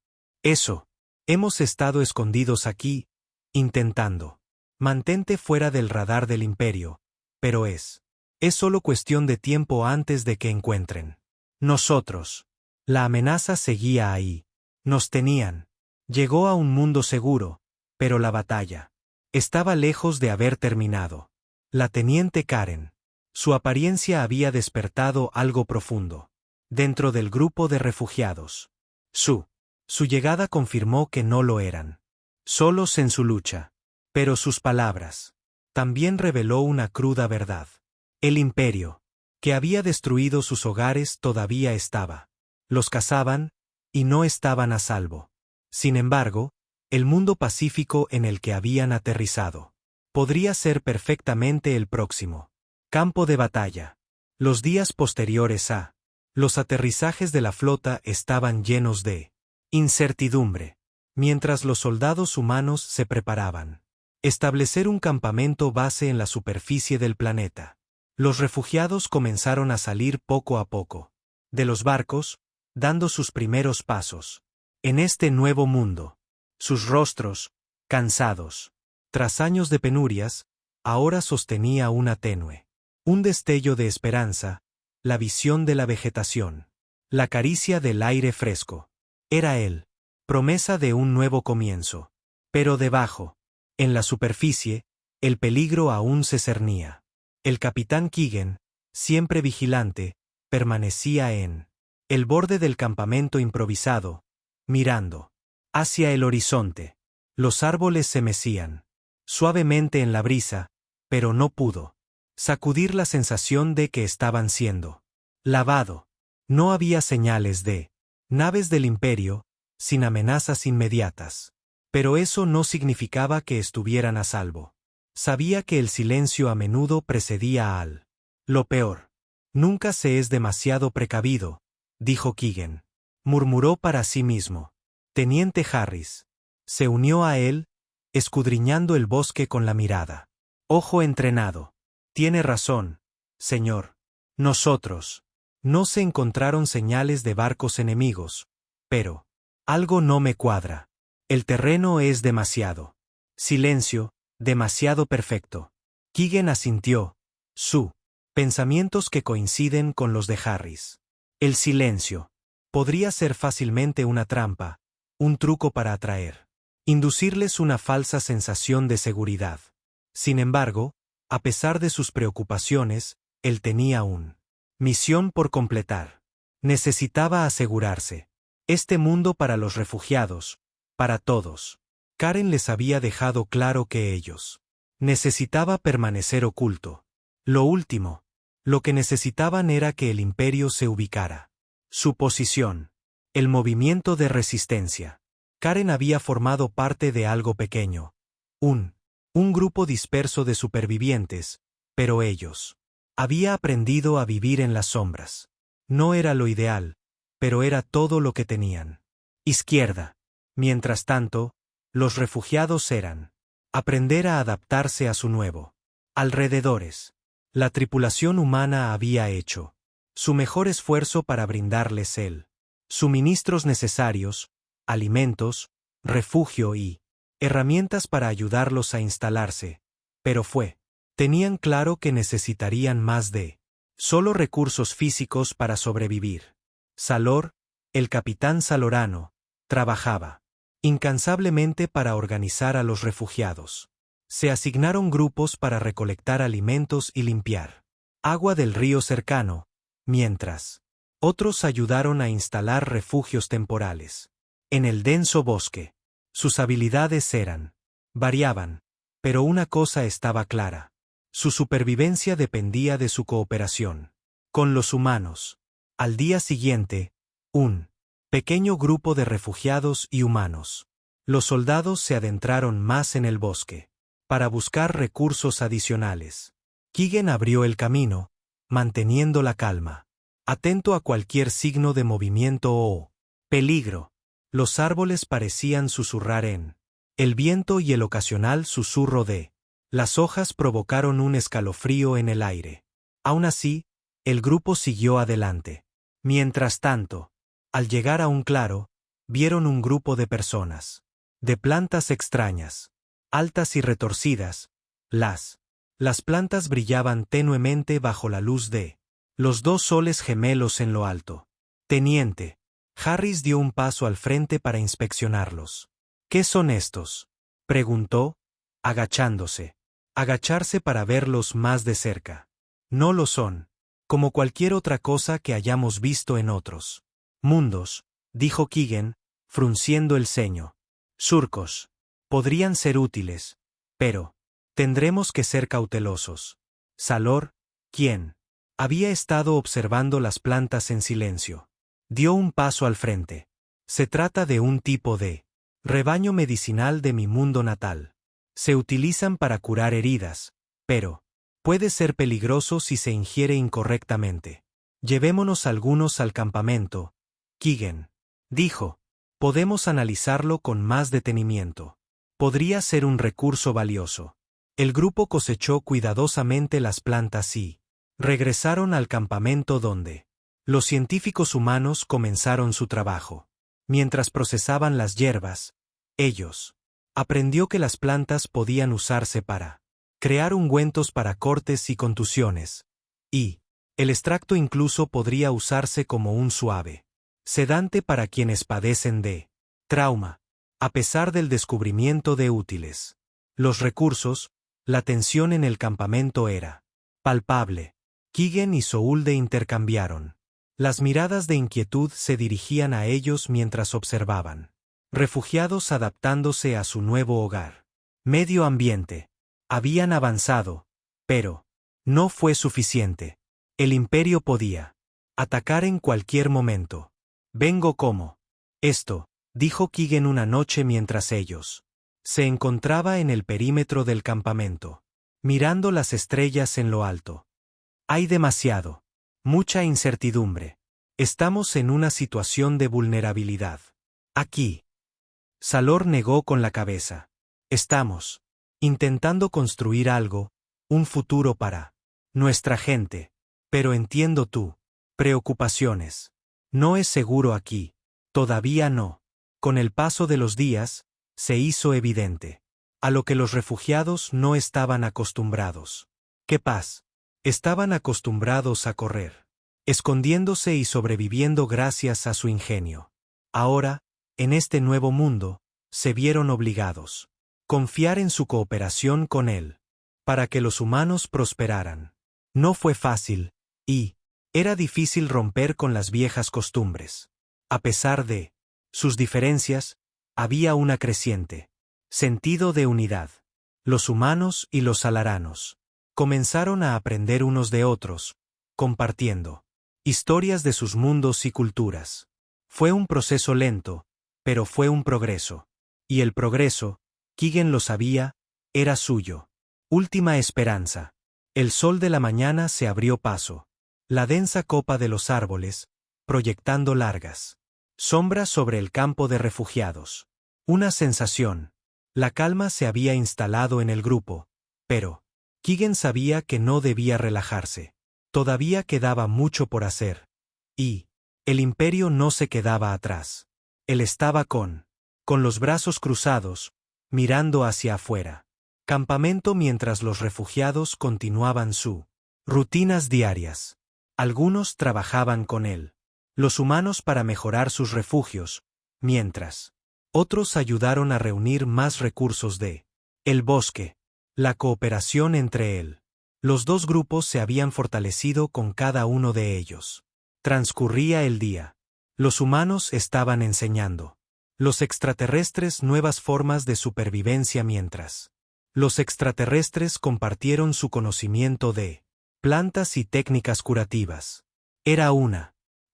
Eso. Hemos estado escondidos aquí, intentando. Mantente fuera del radar del imperio, pero es solo cuestión de tiempo antes de que encuentren nosotros. La amenaza seguía ahí. Nos tenían. Llegó a un mundo seguro, pero la batalla estaba lejos de haber terminado. La teniente Karen. Su apariencia había despertado algo profundo dentro del grupo de refugiados. Su llegada confirmó que no lo eran solos en su lucha. Pero sus palabras también reveló una cruda verdad. El imperio, que había destruido sus hogares, todavía estaba. Los cazaban, y no estaban a salvo. Sin embargo, el mundo pacífico en el que habían aterrizado podría ser perfectamente el próximo campo de batalla. Los días posteriores a los aterrizajes de la flota estaban llenos de incertidumbre, mientras los soldados humanos se preparaban establecer un campamento base en la superficie del planeta. Los refugiados comenzaron a salir poco a poco de los barcos, dando sus primeros pasos en este nuevo mundo. Sus rostros, cansados tras años de penurias, ahora sostenía una tenue, un destello de esperanza, la visión de la vegetación, la caricia del aire fresco. Era él, promesa de un nuevo comienzo. Pero debajo, en la superficie, el peligro aún se cernía. El capitán Keegan, siempre vigilante, permanecía en el borde del campamento improvisado, mirando hacia el horizonte. Los árboles se mecían suavemente en la brisa, pero no pudo sacudir la sensación de que estaban siendo lavado. No había señales de naves del imperio, sin amenazas inmediatas. Pero eso no significaba que estuvieran a salvo. Sabía que el silencio a menudo precedía al lo peor. Nunca se es demasiado precavido, dijo Keegan. Murmuró para sí mismo. Teniente Harris se unió a él, escudriñando el bosque con la mirada. Ojo entrenado. Tiene razón, señor. Nosotros. No se encontraron señales de barcos enemigos, pero algo no me cuadra. El terreno es demasiado silencio, demasiado perfecto. Keegan asintió. Pensamientos que coinciden con los de Harris. El silencio podría ser fácilmente una trampa, un truco para atraer, inducirles una falsa sensación de seguridad. Sin embargo, a pesar de sus preocupaciones, él tenía una misión por completar. Necesitaba asegurarse. Este mundo para los refugiados, para todos. Karen les había dejado claro que ellos necesitaba permanecer oculto. Lo último Lo que necesitaban era que el imperio se ubicara. Su posición. El movimiento de resistencia. Karen había formado parte de algo pequeño. Un grupo disperso de supervivientes, pero ellos. Había aprendido a vivir en las sombras. No era lo ideal, pero era todo lo que tenían. Izquierda. Mientras tanto, los refugiados eran. Aprender a adaptarse a su nuevo. Alrededores. La tripulación humana había hecho su mejor esfuerzo para brindarles el suministros necesarios, alimentos, refugio y herramientas para ayudarlos a instalarse, pero tenían claro que necesitarían más de solo recursos físicos para sobrevivir. Salor, el capitán salorano, trabajaba incansablemente para organizar a los refugiados. Se asignaron grupos para recolectar alimentos y limpiar agua del río cercano, mientras otros ayudaron a instalar refugios temporales. En el denso bosque, sus habilidades variaban, pero una cosa estaba clara. Su supervivencia dependía de su cooperación con los humanos. Al día siguiente, un pequeño grupo de refugiados y humanos. Los soldados se adentraron más en el bosque para buscar recursos adicionales. Keegan abrió el camino, manteniendo la calma, atento a cualquier signo de movimiento o peligro. Los árboles parecían susurrar en el viento y el ocasional susurro de las hojas provocaron un escalofrío en el aire. Aún así, el grupo siguió adelante. Mientras tanto, al llegar a un claro, vieron un grupo de personas, de plantas extrañas, altas y retorcidas. Las plantas brillaban tenuemente bajo la luz de los dos soles gemelos en lo alto. Teniente Harris dio un paso al frente para inspeccionarlos. ¿Qué son estos?, preguntó, agachándose. Agacharse para verlos más de cerca. No lo son, como cualquier otra cosa que hayamos visto en otros mundos, dijo Keegan, frunciendo el ceño. Surcos. Podrían ser útiles, pero tendremos que ser cautelosos. Salor, quien había estado observando las plantas en silencio, dio un paso al frente. Se trata de un tipo de rebaño medicinal de mi mundo natal. Se utilizan para curar heridas, pero puede ser peligroso si se ingiere incorrectamente. Llevémonos algunos al campamento, Keegan dijo. Podemos analizarlo con más detenimiento. Podría ser un recurso valioso. El grupo cosechó cuidadosamente las plantas y regresaron al campamento donde los científicos humanos comenzaron su trabajo. Mientras procesaban las hierbas, ellos aprendió que las plantas podían usarse para crear ungüentos para cortes y contusiones, y el extracto incluso podría usarse como un suave sedante para quienes padecen de trauma. A pesar del descubrimiento de útiles los recursos, la tensión en el campamento era palpable. Keegan y Soulde intercambiaron. Las miradas de inquietud se dirigían a ellos mientras observaban. Refugiados adaptándose a su nuevo hogar. Medio ambiente. Habían avanzado, pero no fue suficiente. El imperio podía atacar en cualquier momento. Vengo como esto, dijo Keegan una noche mientras ellos se encontraba en el perímetro del campamento, mirando las estrellas en lo alto. Hay mucha incertidumbre. Estamos en una situación de vulnerabilidad. Aquí. Salor negó con la cabeza. Estamos intentando construir algo, un futuro para nuestra gente. Pero entiendo tú preocupaciones. No es seguro aquí. Todavía no. Con el paso de los días, se hizo evidente. A lo que los refugiados no estaban acostumbrados. ¿Qué paz? Estaban acostumbrados a correr, escondiéndose y sobreviviendo gracias a su ingenio. Ahora, en este nuevo mundo, se vieron obligados a confiar en su cooperación con él, para que los humanos prosperaran. No fue fácil, y era difícil romper con las viejas costumbres. A pesar de sus diferencias, había una creciente sentido de unidad. Los humanos y los salaranos comenzaron a aprender unos de otros, compartiendo historias de sus mundos y culturas. Fue un proceso lento, pero fue un progreso. Y el progreso, Keegan lo sabía, era suyo. Última esperanza. El sol de la mañana se abrió paso. La densa copa de los árboles, proyectando largas sombras sobre el campo de refugiados. Una sensación. La calma se había instalado en el grupo, pero Keegan sabía que no debía relajarse. Todavía quedaba mucho por hacer. Y el imperio no se quedaba atrás. Él estaba con los brazos cruzados, mirando hacia afuera. Campamento mientras los refugiados continuaban sus rutinas diarias. Algunos trabajaban con él, los humanos para mejorar sus refugios, mientras otros ayudaron a reunir más recursos de el bosque. La cooperación entre él. Los dos grupos se habían fortalecido con cada uno de ellos. Transcurría el día. Los humanos estaban enseñando. Los extraterrestres nuevas formas de supervivencia mientras los extraterrestres compartieron su conocimiento de plantas y técnicas curativas.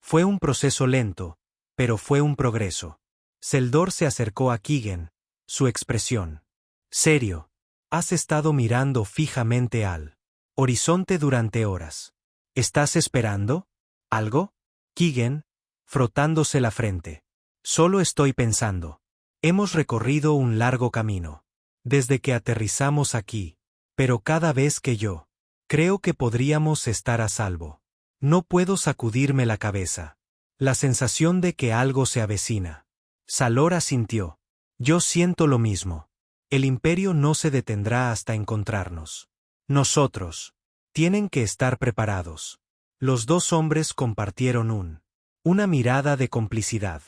Fue un proceso lento, pero fue un progreso. Seldor se acercó a Keegan, su expresión serio. Has estado mirando fijamente al horizonte durante horas. ¿Estás esperando algo? Keegan, frotándose la frente. Solo estoy pensando. Hemos recorrido un largo camino. Desde que aterrizamos aquí. Pero cada vez que yo creo que podríamos estar a salvo. No puedo sacudirme la cabeza. La sensación de que algo se avecina. Salor asintió. Yo siento lo mismo. El imperio no se detendrá hasta encontrarnos. Nosotros. Tienen que estar preparados. Los dos hombres compartieron una mirada de complicidad.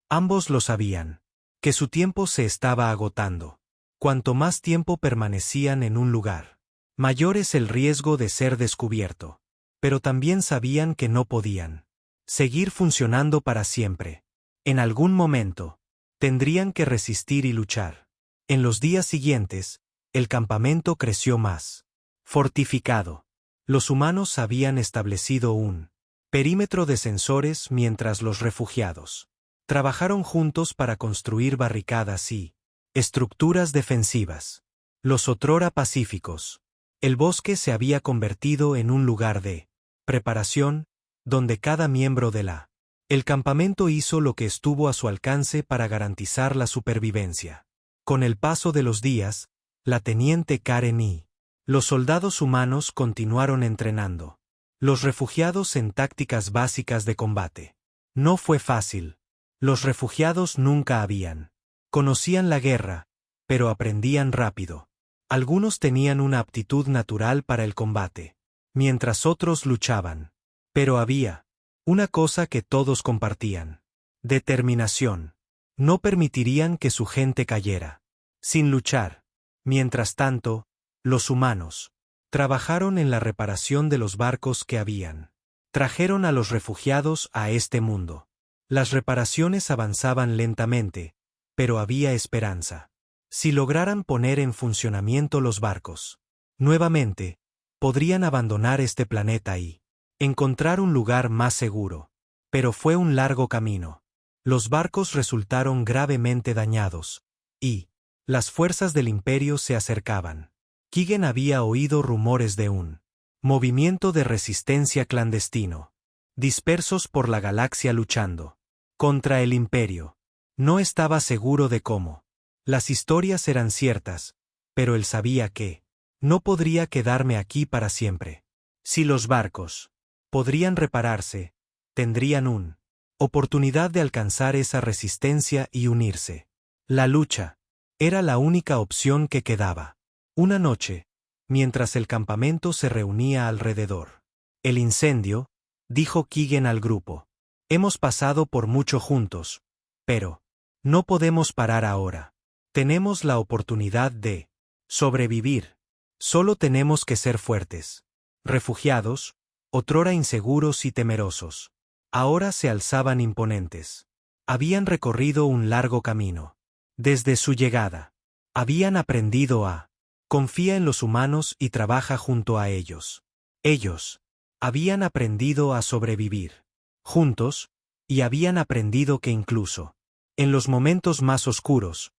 Ambos lo sabían. Que su tiempo se estaba agotando. Cuanto más tiempo permanecían en un lugar, mayor es el riesgo de ser descubierto. Pero también sabían que no podían seguir funcionando para siempre. En algún momento, tendrían que resistir y luchar. En los días siguientes, el campamento creció más fortificado. Los humanos habían establecido un perímetro de sensores mientras los refugiados trabajaron juntos para construir barricadas y estructuras defensivas. Los otrora pacíficos. El bosque se había convertido en un lugar de preparación, donde cada miembro de el campamento hizo lo que estuvo a su alcance para garantizar la supervivencia. Con el paso de los días, la teniente Karen y los soldados humanos continuaron entrenando. Los refugiados en tácticas básicas de combate. No fue fácil. Los refugiados nunca conocían la guerra, pero aprendían rápido. Algunos tenían una aptitud natural para el combate, mientras otros luchaban. Pero había una cosa que todos compartían: determinación. No permitirían que su gente cayera sin luchar. Mientras tanto, los humanos trabajaron en la reparación de los barcos que trajeron a los refugiados a este mundo. Las reparaciones avanzaban lentamente, pero había esperanza. Si lograran poner en funcionamiento los barcos, nuevamente, podrían abandonar este planeta y encontrar un lugar más seguro. Pero fue un largo camino. Los barcos resultaron gravemente dañados, y las fuerzas del imperio se acercaban. Keegan había oído rumores de un movimiento de resistencia clandestino, dispersos por la galaxia luchando contra el imperio. No estaba seguro de cómo. Las historias eran ciertas, pero él sabía que no podría quedarme aquí para siempre. Si los barcos podrían repararse, tendrían una oportunidad de alcanzar esa resistencia y unirse. La lucha era la única opción que quedaba. Una noche, mientras el campamento se reunía alrededor. El incendio, dijo Keegan al grupo. Hemos pasado por mucho juntos, pero no podemos parar ahora. Tenemos la oportunidad de sobrevivir. Solo tenemos que ser fuertes. Refugiados, otrora inseguros y temerosos, ahora se alzaban imponentes. Habían recorrido un largo camino. Desde su llegada, habían aprendido a confía en los humanos y trabaja junto a ellos. Ellos Habían aprendido a sobrevivir juntos, y habían aprendido que incluso en los momentos más oscuros,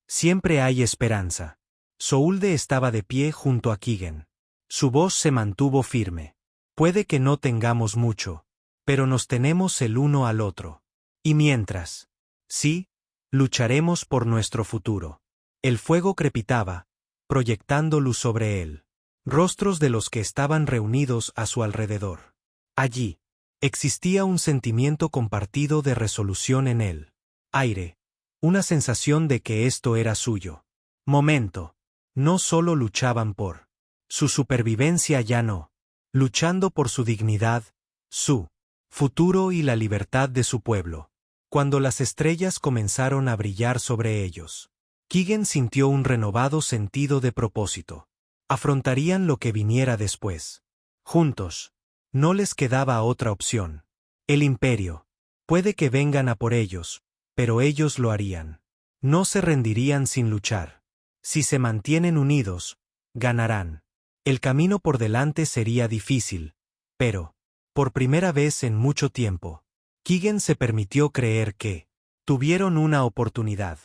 siempre hay esperanza. Soulde estaba de pie junto a Keegan. Su voz se mantuvo firme. Puede que no tengamos mucho, pero nos tenemos el uno al otro. Y mientras, sí, lucharemos por nuestro futuro. El fuego crepitaba, proyectando luz sobre él. Rostros de los que estaban reunidos a su alrededor. Allí, existía un sentimiento compartido de resolución en el aire, una sensación de que esto era suyo. Momento. No solo luchaban por su supervivencia ya no, luchando por su dignidad, su futuro y la libertad de su pueblo. Cuando las estrellas comenzaron a brillar sobre ellos, Keegan sintió un renovado sentido de propósito. Afrontarían lo que viniera después. Juntos. No les quedaba otra opción. El imperio. Puede que vengan a por ellos, pero ellos lo harían. No se rendirían sin luchar. Si se mantienen unidos, ganarán. El camino por delante sería difícil, pero, por primera vez en mucho tiempo, Keegan se permitió creer que tuvieron una oportunidad.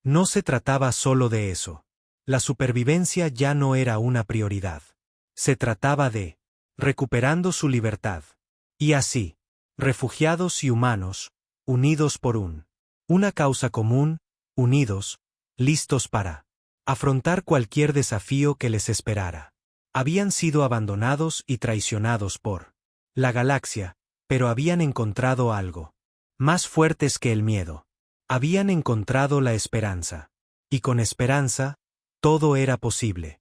No se trataba solo de eso. La supervivencia ya no era una prioridad. Se trataba de recuperando su libertad. Y así, refugiados y humanos, unidos por una causa común, unidos, listos para afrontar cualquier desafío que les esperara. Habían sido abandonados y traicionados por la galaxia, pero habían encontrado algo más fuertes que el miedo. Habían encontrado la esperanza. Y con esperanza, todo era posible.